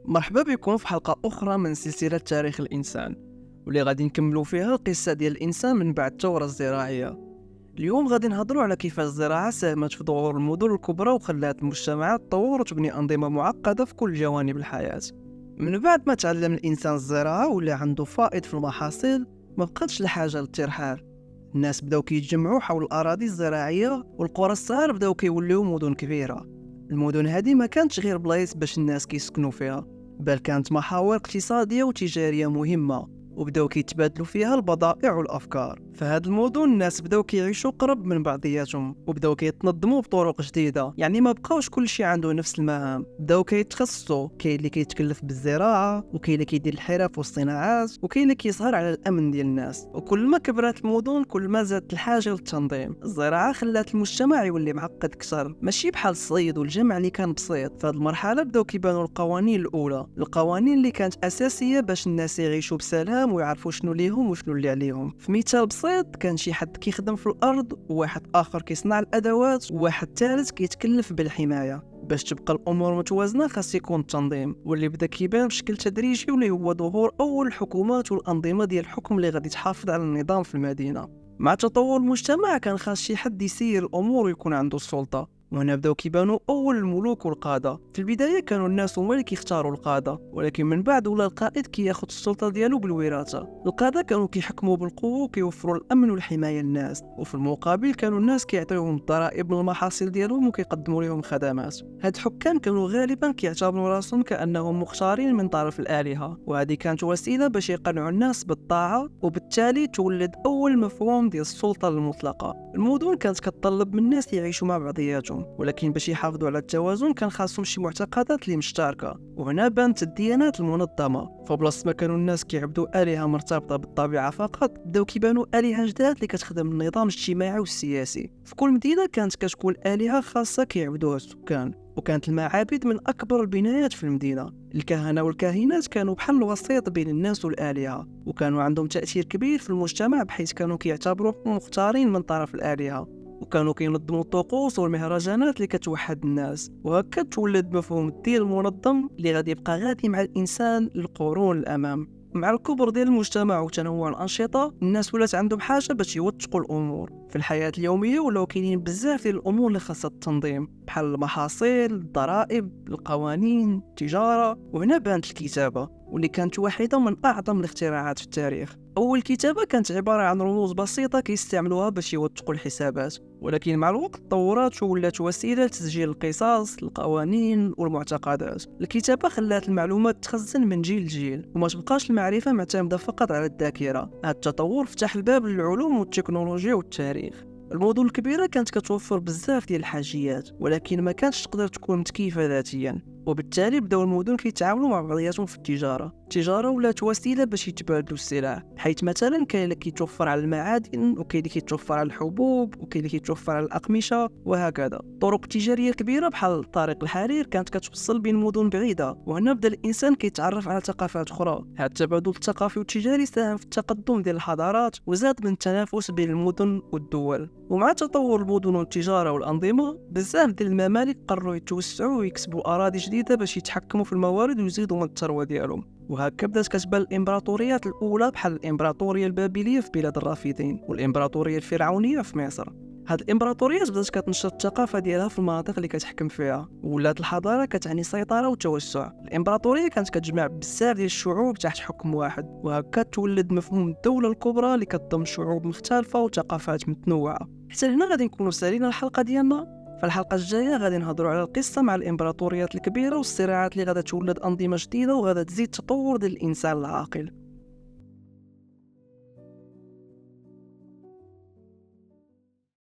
مرحبا بكم في حلقة أخرى من سلسلة تاريخ الإنسان، واللي غادي نكملوا فيها القصة ديال الإنسان من بعد الثورة الزراعية. اليوم غادي نهضروا على كيفاش الزراعة ساهمت في ظهور المدن الكبرى وخلات المجتمعات تطور وتبني أنظمة معقدة في كل جوانب الحياة. من بعد ما تعلم الإنسان الزراعة ولا عنده فائض في المحاصيل، ما بقاتش الحاجة للترحال. الناس بداو كيتجمعوا حول الأراضي الزراعية، والقرى الصغار بداو كيوليو مدن كبيرة. المدن هذه ما كانتش غير بلايص باش الناس كيسكنوا فيها، بل كانت محاور اقتصادية وتجارية مهمة، وبداو كيتبادلوا فيها البضائع والأفكار. فهاد المدن الناس بداو كيعيشوا قرب من بعضياتهم، وبداو كيتنظموا بطرق جديدة. يعني ما بقاوش كل شيء عنده نفس المهام، بداو كيتخصصوا. كاين اللي كيتكلف بالزراعة، وكاين اللي كيدير الحرف والصناعات، وكاين اللي كيسهر على الأمن ديال الناس. وكل ما كبرت المدن كل ما زادت الحاجة للتنظيم. الزراعة خلات المجتمع يولي معقد أكثر، ماشي بحال الصيد والجمع اللي كان بسيط. في هاد المرحلة بداو كيبانوا القوانين الأولى، القوانين اللي كانت أساسية باش الناس يعيشوا بسلام ويعرفوا شنو ليهم وشنو اللي عليهم. في مثال بسيط، كان شي حد كيخدم في الأرض، وواحد آخر كيصنع الأدوات، وواحد ثالث كيتكلف بالحماية. باش تبقى الأمور متوازنة خاص يكون التنظيم، واللي بدا كيبان بشكل تدريجي، واللي هو ظهور أول الحكومات والأنظمة ديال الحكم اللي غادي تحافظ على النظام في المدينة. مع تطور المجتمع كان خاص شي حد يسير الأمور ويكون عنده السلطة، وهنا بداو كيبانوا أول الملوك والقادة. في البداية كانوا الناس هما اللي كيختاروا القادة، ولكن من بعد ولا القائد كياخد السلطة ديالو بالوراثة. القادة كانوا كيحكموا بالقوة وكيوفروا الأمن والحماية للناس، وفي المقابل كانوا الناس كيعطيوهم الضرائب من المحاصيل ديالهم وكيقدموا لهم خدمات. هاد الحكام كانوا غالبا كيعتبروا راسهم كأنهم مختارين من طرف الآلهة، وهذه كانت وسيلة باش يقنعوا الناس بالطاعة، وبالتالي تولد أول مفهوم ديال السلطة المطلقة. المدن كانت كتطلب من الناس يعيشوا مع بعضياتهم، ولكن باش يحافظوا على التوازن كان خاصهم شي معتقدات اللي مشتركة. وهنا بانت الديانات المنظمة. فبلاصة ما كانوا الناس كيعبدوا آلهة مرتبطة بالطبيعة فقط، بداو كيبانوا آلهة جداد اللي كتخدم النظام الاجتماعي والسياسي. في كل مدينة كانت كتكون آلهة خاصة كيعبدوها السكان، وكانت المعابد من أكبر البنايات في المدينة. الكهنة والكاهنات كانوا بحال الوسيط بين الناس والآلهة، وكانوا عندهم تأثير كبير في المجتمع، بحيث كانوا كيعتبروهم مختارين من طرف الآلهة، وكانوا كينظموا الطقوس والمهرجانات اللي كتوحد الناس. وهكا تولد مفهوم الدين المنظم اللي غادي يبقى غادي مع الإنسان للقرون الأمام. مع الكبر ديال المجتمع وتنوع الأنشطة، الناس ولات عندهم حاجة باش يوثقوا الأمور. في الحياة اليومية ولاو كاينين بزاف ديال الأمور اللي خاصها التنظيم، بحال المحاصيل، الضرائب، القوانين، التجارة. وهنا بانت الكتابة، واللي كانت واحدة من أعظم الاختراعات في التاريخ. أول كتابة كانت عبارة عن رموز بسيطة كيستعملوها باش يوثقوا الحسابات، ولكن مع الوقت تطورات وولات وسيلة لتسجيل القصص، القوانين والمعتقدات. الكتابة خلات المعلومات تخزن من جيل لجيل، وما تبقاش المعرفة معتمدة فقط على الذاكرة. هذا التطور فتح الباب للعلوم والتكنولوجيا والتاريخ. المدن الكبيرة كانت كتوفر بزاف ديال الحاجيات، ولكن ما كانتش تقدر تكون متكيفة ذاتيا، وبالتالي بداو المدن كيتعاملوا مع بعضياتهم في التجارة ولات وسيلة باش يتبادلوا السلع، حيث مثلا كاين اللي كيتوفر على المعادن، وكاين اللي كيتوفر على الحبوب، وكاين اللي كيتوفر على الأقمشة، وهكذا. طرق تجارية كبيرة بحال طريق الحرير كانت كتوصل بين مدن بعيدة، وهنا بدا الإنسان كيتعرف على ثقافات أخرى. هذا التبادل الثقافي والتجاري ساهم في التقدم ديال الحضارات، وزاد من التنافس بين المدن والدول. ومع تطور المدن والتجارة والأنظمة، بزاف ديال الممالك قرروا يتوسعوا ويكسبوا أراضي جديدة باش يتحكموا في الموارد ويزيدوا من الثروة ديالهم. وهكا بدات كتبان الإمبراطوريات الأولى، بحال الإمبراطورية البابلية في بلاد الرافدين، والإمبراطورية الفرعونية في مصر. هاد الإمبراطوريات بدات كتنشر الثقافة ديالها في المناطق اللي كتحكم فيها، ولات الحضارة كتعني سيطرة وتوسع. الإمبراطورية كانت كتجمع بزاف ديال الشعوب تحت حكم واحد، وهكا تولد مفهوم الدولة الكبرى اللي كتضم شعوب مختلفة وثقافات متنوعة. حتى هنا غادي نكونوا سالينا الحلقة ديالنا. في الحلقة الجاية غادي نهضروا على القصة مع الإمبراطوريات الكبيرة والصراعات اللي غادا تولد أنظمة جديدة وغادا تزيد تطور ديال الإنسان العاقل.